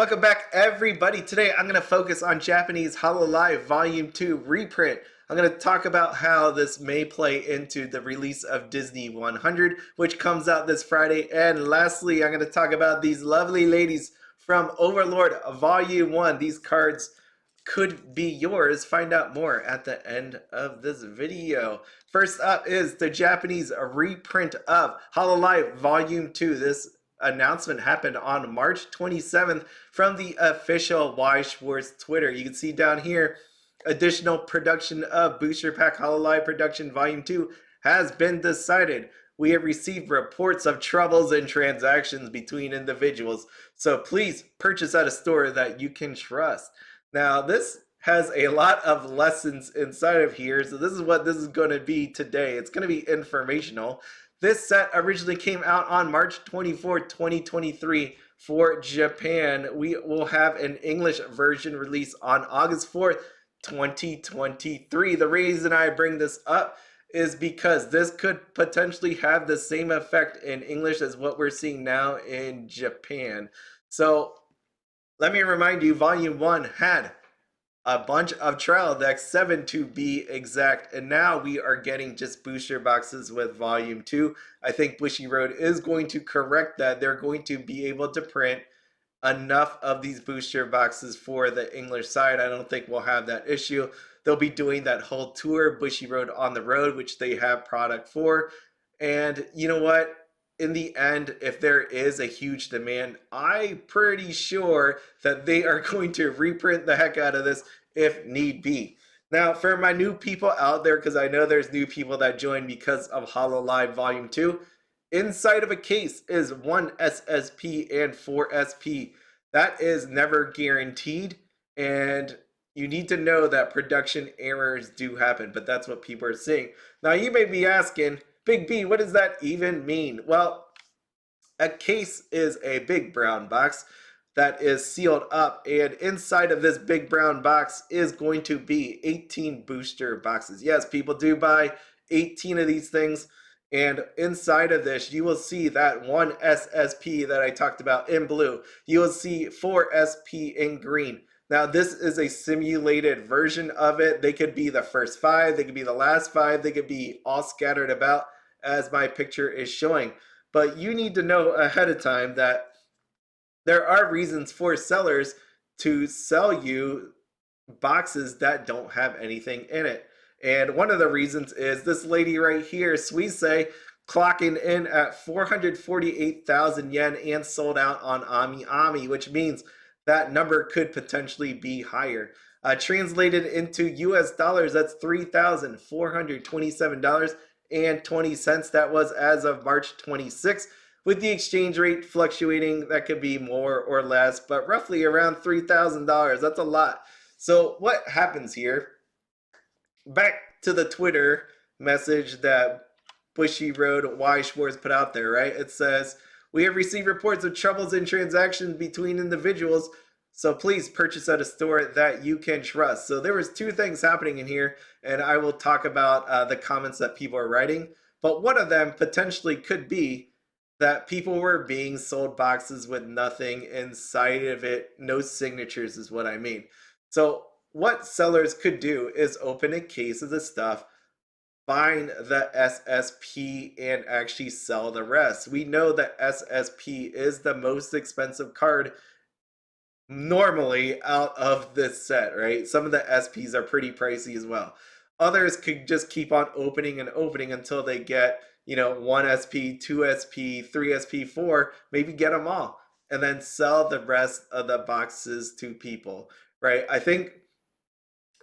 Welcome back, everybody. Today I'm going to focus on Japanese Hololive Volume 2 reprint. I'm going to talk about how this may play into the release of Disney 100, which comes out this Friday. And lastly, I'm going to talk about these lovely ladies from Overlord Volume 1. These cards could be yours. Find out more at the end of this video. First up is the Japanese reprint of Hololive Volume 2. This announcement happened on March 27th from the official Weiss Schwarz Twitter. You can see down here, additional production of Booster Pack Hololive Production Volume 2 has been decided. We have received reports of troubles and transactions between individuals, so please purchase at a store that you can trust. Now, this has a lot of lessons inside of here, so this is what this is going to be today. It's going to be informational. This set originally came out on March 24, 2023 for Japan. We will have an English version release on August 4th, 2023. The reason I bring this up is because this could potentially have the same effect in English as what we're seeing now in Japan. So let me remind you, Volume 1 had a bunch of trial decks, 7 to be exact, and now we are getting just booster boxes with Volume 2. I think Bushiroad is going to correct that. They're going to be able to print enough of these booster boxes for the English side. I don't think we'll have that issue. They'll be doing that whole tour, Bushiroad on the road, which they have product for. And you know what? In the end, if there is a huge demand, I'm pretty sure that they are going to reprint the heck out of this if need be. Now, for my new people out there, because I know there's new people that join because of Hololive Volume 2, inside of a case is 1 SSP and 4 SP. That is never guaranteed, and you need to know that production errors do happen, but that's what people are seeing. Now, you may be asking, Big B, what does that even mean? Well, a case is a big brown box that is sealed up, and inside of this big brown box is going to be 18 booster boxes. Yes, people do buy 18 of these things, and inside of this you will see that 1 SSP that I talked about in blue. You will see 4 SP in green. Now, this is a simulated version of it. They could be the first 5, they could be the last 5, they could be all scattered about as my picture is showing. But you need to know ahead of time that there are reasons for sellers to sell you boxes that don't have anything in it. And one of the reasons is this lady right here, Suisei, clocking in at 448,000 yen and sold out on Ami, which means that number could potentially be higher. Translated into US dollars, that's $3,427.20. That was as of March 26th. With the exchange rate fluctuating, that could be more or less, but roughly around $3,000. That's a lot. So what happens here? Back to the Twitter message that Bushiroad Weiss Schwarz put out there, right? It says, we have received reports of troubles in transactions between individuals, so please purchase at a store that you can trust. So there was 2 things happening in here, and I will talk about the comments that people are writing. But one of them potentially could be that people were being sold boxes with nothing inside of it. No signatures is what I mean. So what sellers could do is open a case of the stuff, find the SSP, and actually sell the rest. We know that SSP is the most expensive card normally out of this set, right? Some of the SPs are pretty pricey as well. Others could just keep on opening and opening until they get, 1 SP, 2 SP, 3 SP, 4, maybe get them all, and then sell the rest of the boxes to people, right? I think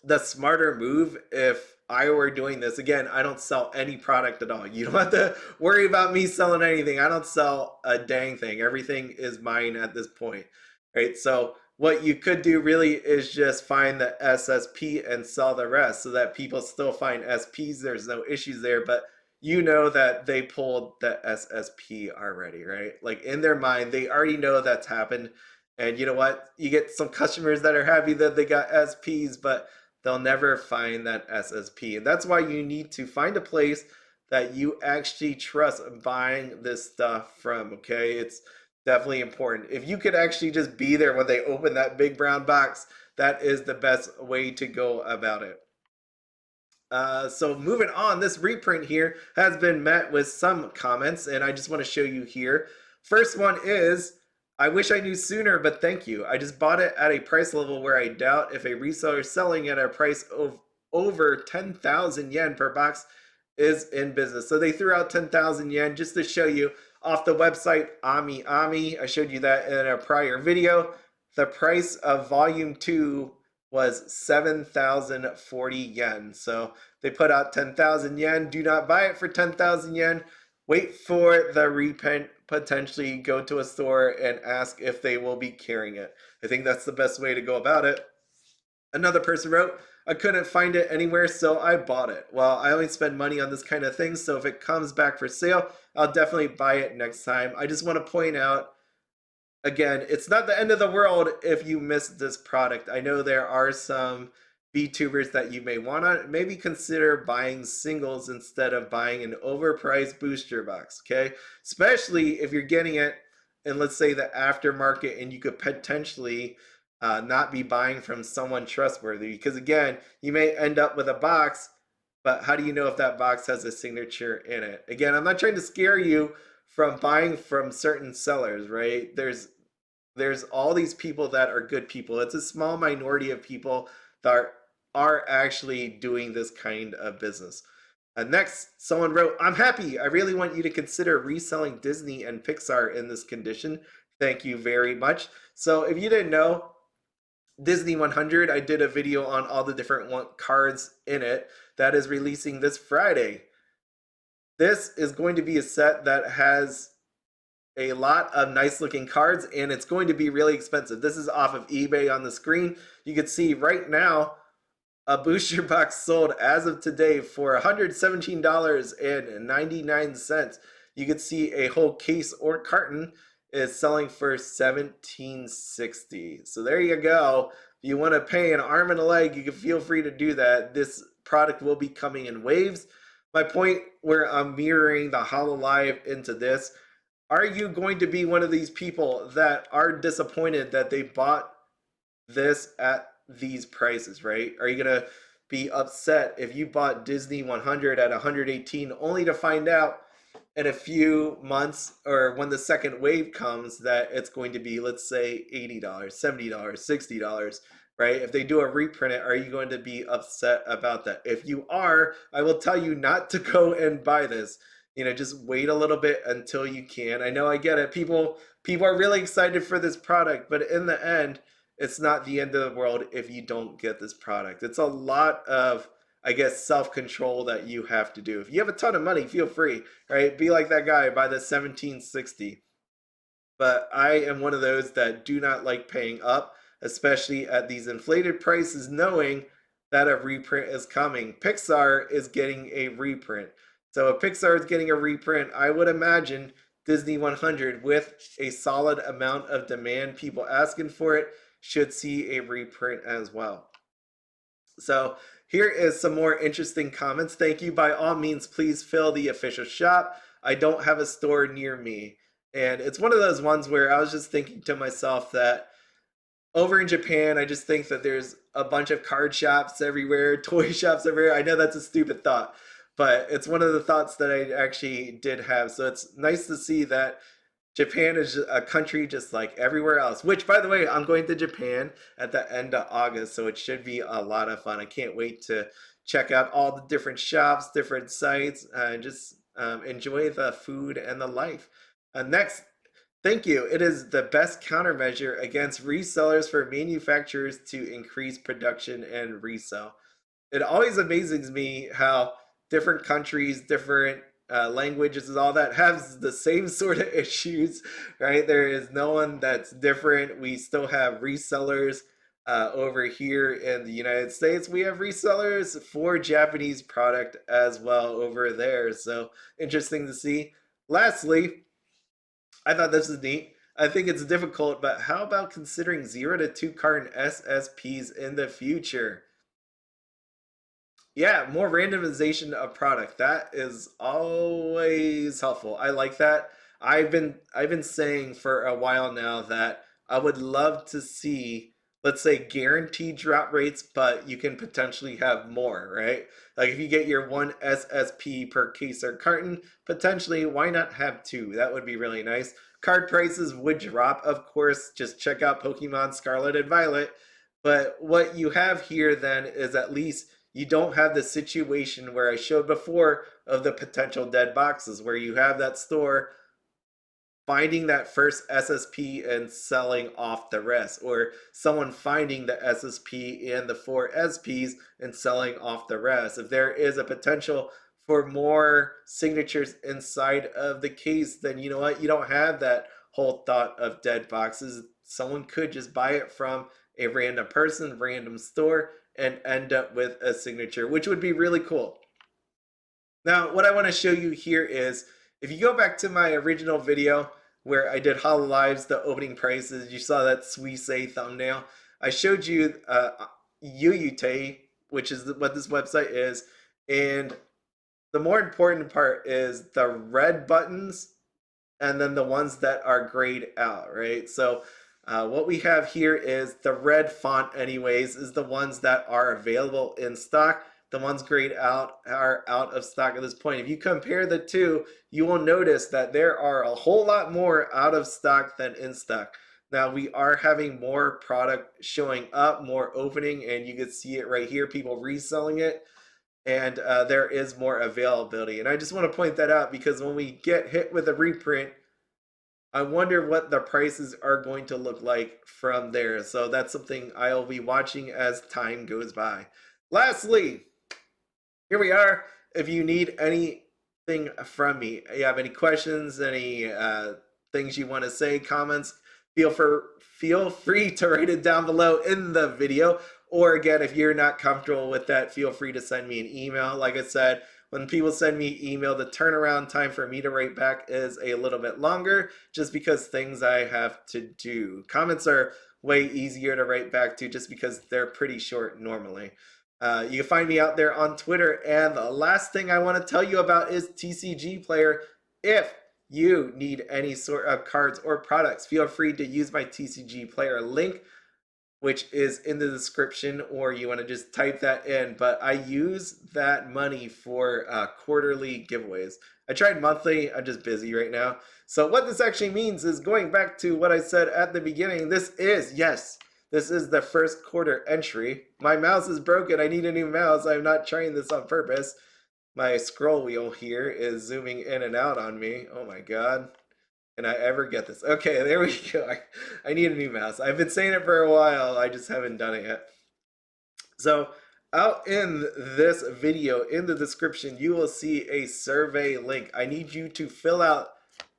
the smarter move, if I were doing this, again, I don't sell any product at all. You don't have to worry about me selling anything. I don't sell a dang thing. Everything is mine at this point, right? So what you could do really is just find the SSP and sell the rest so that people still find SPs. There's no issues there, but you know that they pulled the SSP already, right? Like in their mind, they already know that's happened. And you know what? You get some customers that are happy that they got SPs, but they'll never find that SSP. And that's why you need to find a place that you actually trust buying this stuff from, okay? It's Definitely important. If you could actually just be there when they open that big brown box, that is the best way to go about it. So moving on, this reprint here has been met with some comments, and I just want to show you here. First one is, I wish I knew sooner, but thank you. I just bought it at a price level where I doubt if a reseller selling at a price of over 10,000 yen per box is in business. So they threw out 10,000 yen just to show you off the website Ami. I showed you that in a prior video. The price of volume 2 was 7,040 yen. So they put out 10,000 yen. Do not buy it for 10,000 yen. Wait for the reprint, potentially go to a store and ask if they will be carrying it. I think that's the best way to go about it. Another person wrote, I couldn't find it anywhere, so I bought it. Well, I only spend money on this kind of thing, so if it comes back for sale, I'll definitely buy it next time. I just want to point out, again, it's not the end of the world if you miss this product. I know there are some VTubers that you may want to maybe consider buying singles instead of buying an overpriced booster box, okay? Especially if you're getting it in, let's say, the aftermarket, and you could potentially not be buying from someone trustworthy. Because again, you may end up with a box, but how do you know if that box has a signature in it? Again, I'm not trying to scare you from buying from certain sellers, right? There's all these people that are good people. It's a small minority of people that are actually doing this kind of business. Next, someone wrote, I'm happy. I really want you to consider reselling Disney and Pixar in this condition. Thank you very much. So if you didn't know, Disney 100, I did a video on all the different cards in it that is releasing this Friday. This is going to be a set that has a lot of nice looking cards, and it's going to be really expensive. This is off of eBay on the screen. You can see right now a booster box sold as of today for $117.99. You can see a whole case or carton is selling for $17.60. So there you go. If you want to pay an arm and a leg, you can feel free to do that. This product will be coming in waves. My point where I'm mirroring the Hololive into this, are you going to be one of these people that are disappointed that they bought this at these prices, right? Are you going to be upset if you bought Disney 100 at 118 only to find out in a few months or when the second wave comes that it's going to be, let's say, $80, $70, $60, right? If they do a reprint it, are you going to be upset about that? If you are, I will tell you not to go and buy this. You know, just wait a little bit until you can. I know, I get it. People are really excited for this product, but in the end, it's not the end of the world if you don't get this product. It's a lot of, I guess, self-control that you have to do. If you have a ton of money, feel free, right? Be like that guy, buy the 1760. But I am one of those that do not like paying up, especially at these inflated prices, knowing that a reprint is coming. Pixar is getting a reprint. So if Pixar is getting a reprint, I would imagine Disney 100, with a solid amount of demand, people asking for it, should see a reprint as well. So here is some more interesting comments. Thank you. By all means, please fill the official shop. I don't have a store near me. And it's one of those ones where I was just thinking to myself that over in Japan, I just think that there's a bunch of card shops everywhere, toy shops everywhere. I know that's a stupid thought, but it's one of the thoughts that I actually did have. So it's nice to see that Japan is a country just like everywhere else, which, by the way, I'm going to Japan at the end of August, so it should be a lot of fun. I can't wait to check out all the different shops, different sites, and just enjoy the food and the life. Next, thank you. It is the best countermeasure against resellers for manufacturers to increase production and resell. It always amazes me how different countries, different languages and all that has the same sort of issues, right? There is no one that's different. We still have resellers over here in the United States. We have resellers for Japanese product as well over there. So interesting to see. Lastly, I thought this is neat. I think it's difficult, but how about considering 0 to 2 carton SSPs in the future? Yeah, more randomization of product. That is always helpful. I like that. I've been saying for a while now that I would love to see, let's say, guaranteed drop rates, but you can potentially have more, right? Like if you get your one SSP per case or carton, potentially why not have two? That would be really nice. Card prices would drop, of course. Just check out Pokemon Scarlet and Violet. But what you have here then is at least you don't have the situation where I showed before of the potential dead boxes, where you have that store finding that first SSP and selling off the rest, or someone finding the SSP and the four SPs and selling off the rest. If there is a potential for more signatures inside of the case, then you know what? You don't have that whole thought of dead boxes. Someone could just buy it from a random person, random store, and end up with a signature, which would be really cool. Now, what I want to show you here is, if you go back to my original video where I did Hololives, the opening prices, you saw that Suisei thumbnail. I showed you Yuyute, which is what this website is, and the more important part is the red buttons and then the ones that are grayed out, right? So what we have here is the red font anyways is the ones that are available in stock. The ones grayed out are out of stock at this point. If you compare the two, you will notice that there are a whole lot more out of stock than in stock. Now we are having more product showing up, more opening, and you can see it right here, people reselling it, and there is more availability. And I just want to point that out because when we get hit with a reprint, I wonder what the prices are going to look like from there. So that's something I'll be watching as time goes by. Lastly, here we are. If you need anything from me, you have any questions, any things you want to say, comments, feel free to write it down below in the video. Or again, if you're not comfortable with that, feel free to send me an email. Like I said, when people send me email, the turnaround time for me to write back is a little bit longer just because things I have to do. Comments are way easier to write back to just because they're pretty short normally. You can find me out there on Twitter. And the last thing I want to tell you about is TCG Player. If you need any sort of cards or products, feel free to use my TCG Player link, which is in the description, or you want to just type that in. But I use that money for quarterly giveaways. I tried monthly. I'm just busy right now. So what this actually means is, going back to what I said at the beginning, this is the first quarter entry. My mouse is broken. I need a new mouse. I'm not trying this on purpose. My scroll wheel here is zooming in and out on me. Oh my god. Can I ever get this? Okay, there we go. I need a new mouse. I've been saying it for a while. I just haven't done it yet. So out in this video, in the description, you will see a survey link. I need you to fill out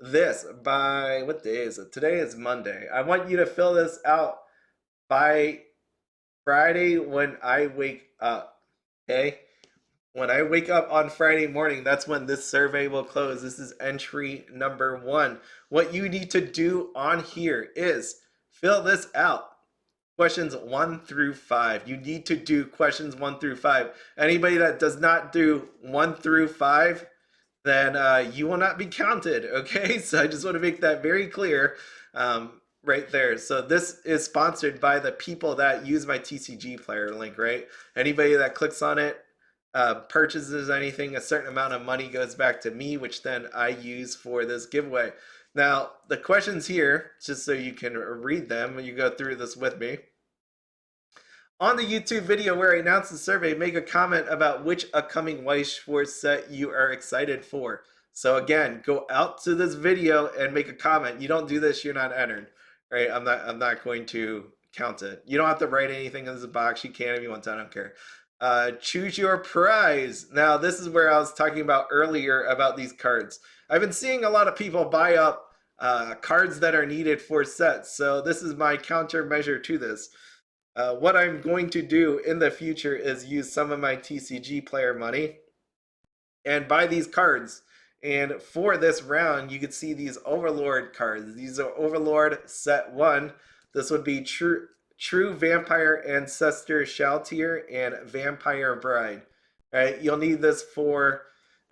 this by, what day is it? Today is Monday. I want you to fill this out by Friday when I wake up, okay? When I wake up on Friday morning, that's when this survey will close. This is entry number 1. What you need to do on here is fill this out. Questions 1 through 5. You need to do questions 1 through 5. Anybody that does not do 1 through 5, then you will not be counted, okay? So I just want to make that very clear right there. So this is sponsored by the people that use my TCG Player link, right? Anybody that clicks on it, purchases anything, a certain amount of money goes back to me, which then I use for this giveaway. Now, the questions here, just so you can read them, you go through this with me. On the YouTube video where I announced the survey, make a comment about which upcoming Weiss Schwarz set you are excited for. So again, go out to this video and make a comment. You don't do this, you're not entered, right? I'm not going to count it. You don't have to write anything in this box. You can if you want to, I don't care. Choose your prize. Now, this is where I was talking about earlier about these cards. I've been seeing a lot of people buy up cards that are needed for sets. So this is my countermeasure to this. What I'm going to do in the future is use some of my TCG Player money and buy these cards. And for this round, you can see these Overlord cards. These are Overlord set 1. This would be True Vampire Ancestor Shaltier and Vampire Bride. Right? You'll need this for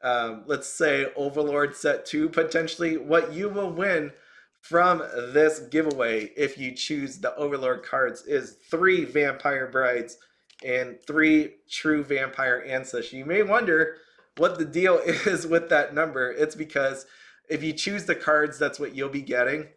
let's say Overlord set 2 potentially, what you will win from this giveaway if you choose the Overlord cards is 3 Vampire Brides and 3 True Vampire Ancestors. You may wonder what the deal is with that number. It's because if you choose the cards, that's what you'll be getting.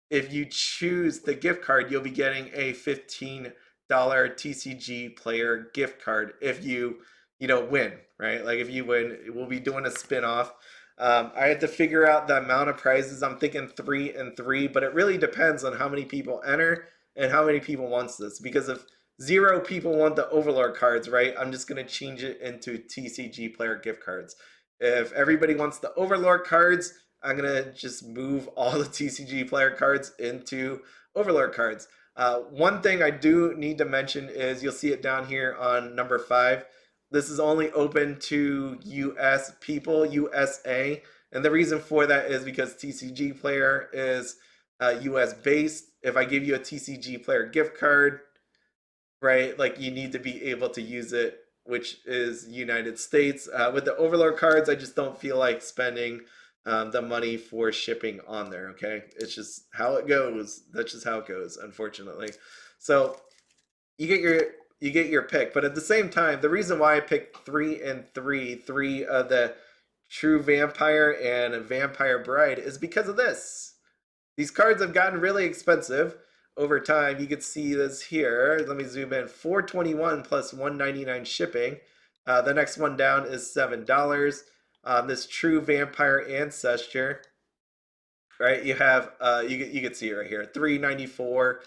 If you choose the gift card, you'll be getting a $15 TCG player gift card if you know, win, right? Like if you win, we'll be doing a spin-off. I had to figure out the amount of prizes. I'm thinking 3 and 3, but it really depends on how many people enter and how many people wants this. Because if 0 people want the Overlord cards, right, I'm just going to change it into TCG player gift cards. If everybody wants the Overlord cards, I'm going to just move all the TCG player cards into Overlord cards. One thing I do need to mention is you'll see it down here on number 5. This is only open to US people, USA. And the reason for that is because TCG player is US based. If I give you a TCG player gift card, right, like you need to be able to use it, which is United States. With the Overlord cards, I just don't feel like spending the money for shipping on there, okay? It's just how it goes. That's just how it goes, unfortunately. So you get your pick, but at the same time, the reason why I picked 3 and 3, 3 of the True Vampire and Vampire Bride is because of this. These cards have gotten really expensive over time. You can see this here. Let me zoom in. $421 plus $199 shipping. The next one down is $7. This True Vampire Ancestor, right? You have you can see it right here, $394.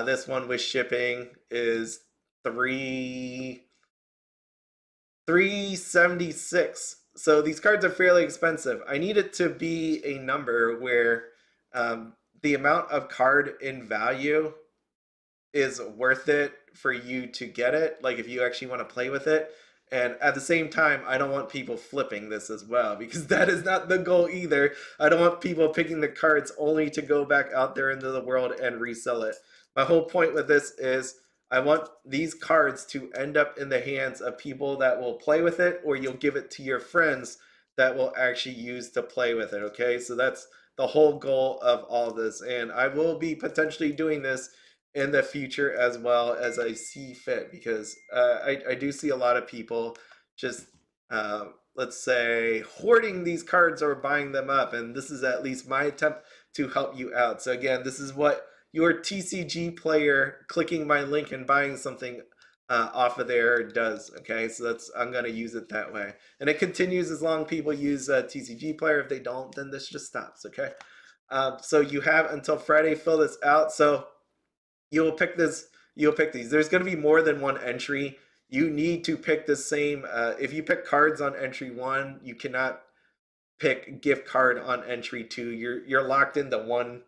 This one with shipping is 376. So these cards are fairly expensive. I need it to be a number where the amount of card in value is worth it for you to get it, like if you actually want to play with it. And at the same time, I don't want people flipping this as well, because that is not the goal either. I don't want people picking the cards only to go back out there into the world and resell it. My whole point with this is I want these cards to end up in the hands of people that will play with it, or you'll give it to your friends that will actually use to play with it, okay? So that's the whole goal of all this. And I will be potentially doing this in the future as well as I see fit, because I do see a lot of people just let's say hoarding these cards or buying them up, and this is at least my attempt to help you out. So again, this is what your TCG player clicking my link and buying something off of there does. Okay, so that's, I'm going to use it that way, and it continues as long as people use TCG player. If they don't, then this just stops. Okay, so you have until Friday, fill this out. So you'll pick this, you'll pick these. There's going to be more than one entry. You need to pick the same. If you pick cards on entry 1, you cannot pick gift card on entry 2. You're locked into one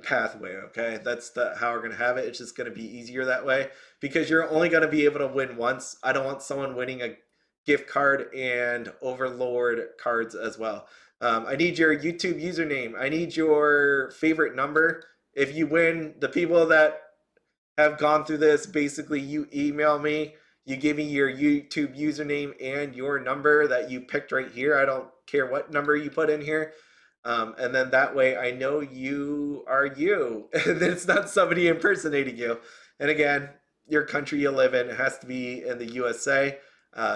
pathway. Okay, that's how we're going to have it. It's just going to be easier that way, because you're only going to be able to win once. I don't want someone winning a gift card and Overlord cards as well. I need your YouTube username. I need your favorite number. If you win, the people that have gone through this, basically you email me, you give me your YouTube username and your number that you picked right here. I don't care what number you put in here. And then that way I know you are you, and it's not somebody impersonating you. And again, your country you live in, it has to be in the USA.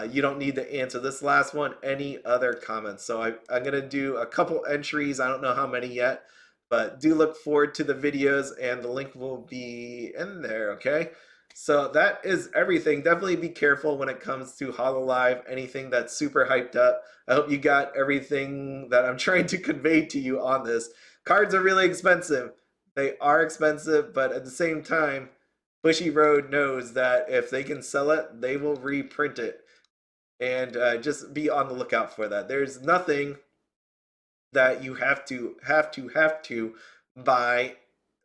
You don't need to answer this last one. Any other comments? So I'm going to do a couple entries. I don't know how many yet, but do look forward to the videos, and the link will be in there, okay? So that is everything. Definitely be careful when it comes to Hololive, anything that's super hyped up. I hope you got everything that I'm trying to convey to you on this. Cards are really expensive. They are expensive, but at the same time, Bushy Road knows that if they can sell it, they will reprint it. And just be on the lookout for that. There's nothing that you have to buy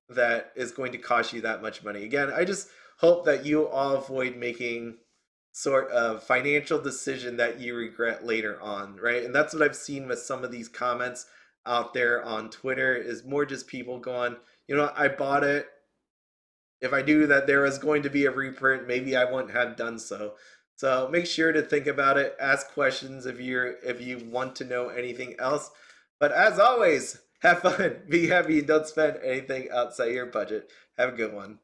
that is going to cost you that much money. Again, I just hope that you all avoid making sort of financial decision that you regret later on, right? And that's what I've seen with some of these comments out there on Twitter, is more just people going, you know, I bought it. If I knew that there was going to be a reprint, maybe I wouldn't have done so. So make sure to think about it. Ask questions if you want to know anything else. But as always, have fun, be happy, and don't spend anything outside your budget. Have a good one.